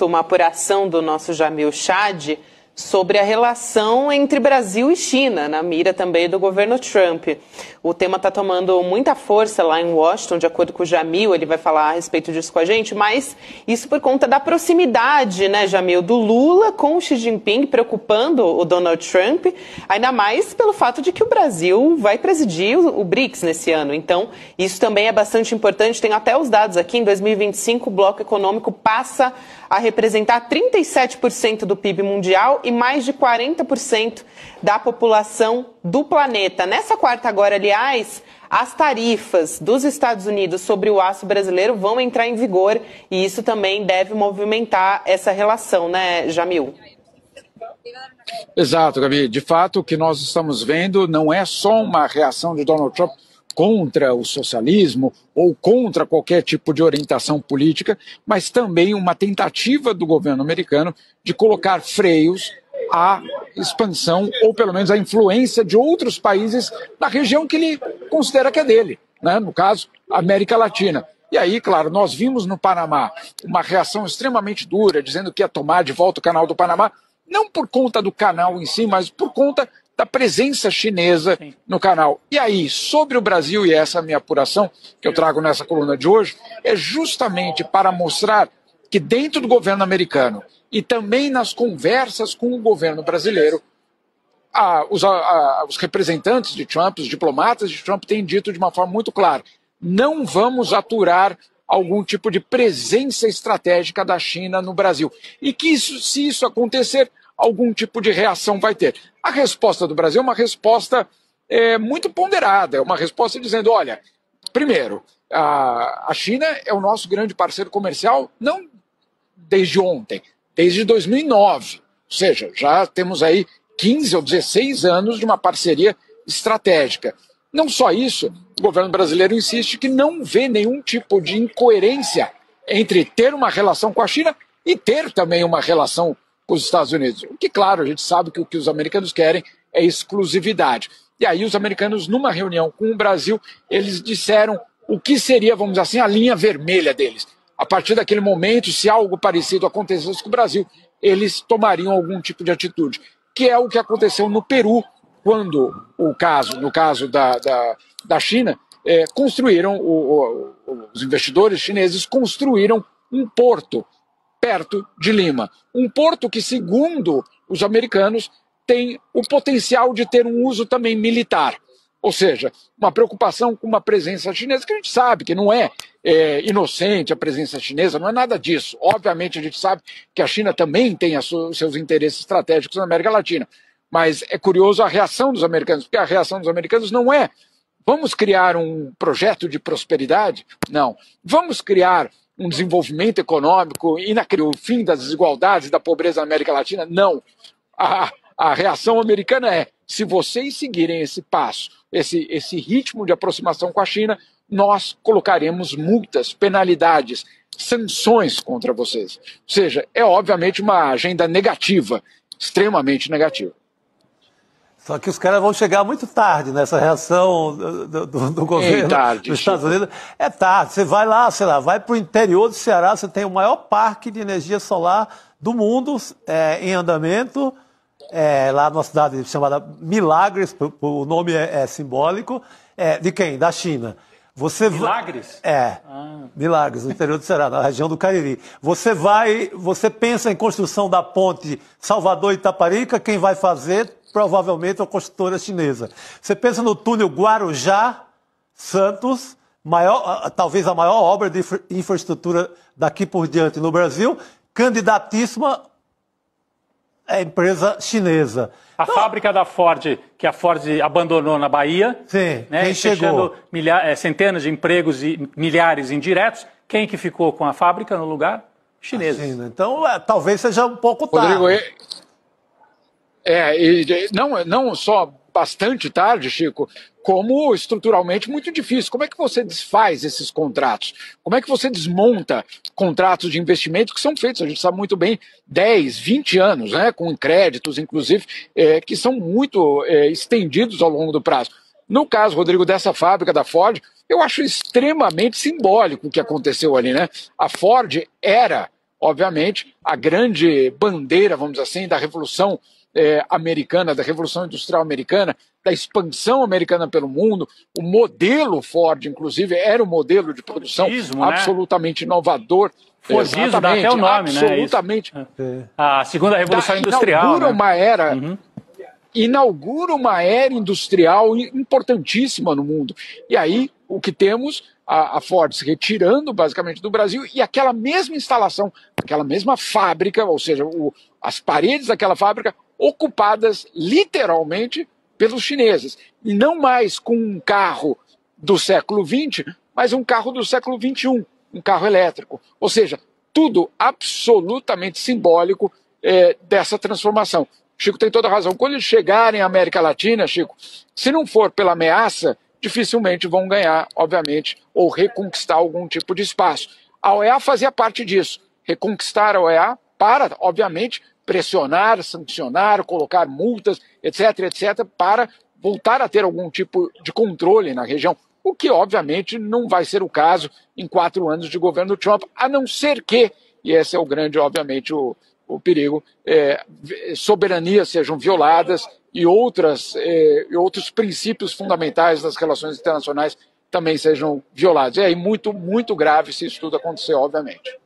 uma apuração do nosso Jamil Chad sobre a relação entre Brasil e China, na mira também do governo Trump. O tema está tomando muita força lá em Washington, de acordo com o Jamil, ele vai falar a respeito disso com a gente, mas isso por conta da proximidade, né, Jamil, do Lula com o Xi Jinping, preocupando o Donald Trump, ainda mais pelo fato de que o Brasil vai presidir o BRICS nesse ano. Então, isso também é bastante importante. Tem até os dados aqui, em 2025 o bloco econômico passa a representar 37% do PIB mundial e mais de 40% da população do planeta. Nessa quarta agora, aliás, as tarifas dos Estados Unidos sobre o aço brasileiro vão entrar em vigor e isso também deve movimentar essa relação, né, Jamil? Exato, Gabi. De fato, o que nós estamos vendo não é só uma reação de Donald Trump contra o socialismo ou contra qualquer tipo de orientação política, mas também uma tentativa do governo americano de colocar freios à expansão ou pelo menos à influência de outros países na região que ele considera que é dele, né? No caso, a América Latina. E aí, claro, nós vimos no Panamá uma reação extremamente dura, dizendo que ia tomar de volta o canal do Panamá, não por conta do canal em si, mas por conta da presença chinesa no canal. E aí, sobre o Brasil, e essa é a minha apuração que eu trago nessa coluna de hoje, é justamente para mostrar que dentro do governo americano e também nas conversas com o governo brasileiro, os representantes de Trump, os diplomatas de Trump têm dito de uma forma muito clara: não vamos aturar algum tipo de presença estratégica da China no Brasil. E que se isso acontecer, algum tipo de reação vai ter. A resposta do Brasil é uma resposta muito ponderada, é uma resposta dizendo, olha, primeiro, a China é o nosso grande parceiro comercial, não desde ontem, desde 2009, ou seja, já temos aí 15 ou 16 anos de uma parceria estratégica. Não só isso, o governo brasileiro insiste que não vê nenhum tipo de incoerência entre ter uma relação com a China e ter também uma relação com os Estados Unidos. O que, claro, a gente sabe que o que os americanos querem é exclusividade. E aí os americanos, numa reunião com o Brasil, eles disseram o que seria, vamos dizer assim, a linha vermelha deles. A partir daquele momento, se algo parecido acontecesse com o Brasil, eles tomariam algum tipo de atitude, que é o que aconteceu no Peru, quando no caso da China, construíram, os investidores chineses construíram um porto perto de Lima. Um porto que, segundo os americanos, tem o potencial de ter um uso também militar. Ou seja, uma preocupação com uma presença chinesa, que a gente sabe que não é inocente a presença chinesa, não é nada disso. Obviamente a gente sabe que a China também tem os seus interesses estratégicos na América Latina. Mas é curioso a reação dos americanos, porque a reação dos americanos não é vamos criar um projeto de prosperidade, não. Vamos criar um desenvolvimento econômico e o fim das desigualdades e da pobreza na América Latina, não. A reação americana é, se vocês seguirem esse passo, esse ritmo de aproximação com a China, nós colocaremos multas, penalidades, sanções contra vocês. Ou seja, é obviamente uma agenda negativa, extremamente negativa. Só que os caras vão chegar muito tarde nessa reação do governo dos Estados Unidos. É tarde. Você vai lá, sei lá, vai para o interior do Ceará, você tem o maior parque de energia solar do mundo em andamento, lá numa cidade chamada Milagres, o nome é simbólico. De quem? Da China. Milagres? Milagres, no interior do Ceará, na região do Cariri. Você pensa em construção da ponte Salvador-Itaparica, quem vai fazer? Provavelmente a construtora chinesa. Você pensa no túnel Guarujá-Santos, talvez a maior obra de infraestrutura daqui por diante no Brasil, candidatíssima à empresa chinesa. A fábrica da Ford, que a Ford abandonou na Bahia, sim, né, fechando centenas de empregos e milhares indiretos. Quem que ficou com a fábrica no lugar? Chineses. Então, talvez seja um pouco tarde. Rodrigo, não só bastante tarde, Chico, como estruturalmente muito difícil. Como é que você desfaz esses contratos? Como é que você desmonta contratos de investimento que são feitos, a gente sabe muito bem, 10, 20 anos, né, com créditos, inclusive, que são muito estendidos ao longo do prazo. No caso, Rodrigo, dessa fábrica da Ford, eu acho extremamente simbólico o que aconteceu ali, né? A Ford era obviamente, a grande bandeira, vamos dizer assim, da Revolução americana, da Revolução Industrial americana, da expansão americana pelo mundo. O modelo Ford, inclusive, era um modelo de produção absolutamente inovador. Fordismo, dá até o nome, absolutamente, né? A segunda Revolução Industrial. Inaugura uma era... Inaugura uma era industrial importantíssima no mundo. E aí, o que temos, a Ford se retirando basicamente do Brasil e aquela mesma instalação, aquela mesma fábrica, ou seja, as paredes daquela fábrica ocupadas literalmente pelos chineses. E não mais com um carro do século XX, mas um carro do século XXI, um carro elétrico. Ou seja, tudo absolutamente simbólico dessa transformação. Chico tem toda a razão. Quando eles chegarem à América Latina, Chico, se não for pela ameaça, dificilmente vão ganhar, obviamente, ou reconquistar algum tipo de espaço. A OEA fazia parte disso. Reconquistar a OEA para, obviamente, pressionar, sancionar, colocar multas, etc., etc., para voltar a ter algum tipo de controle na região. O que, obviamente, não vai ser o caso em 4 anos de governo Trump, a não ser que, e esse é o grande, obviamente, o perigo, soberanias sejam violadas e outros princípios fundamentais das relações internacionais também sejam violados. E aí muito, muito grave se isso tudo acontecer, obviamente.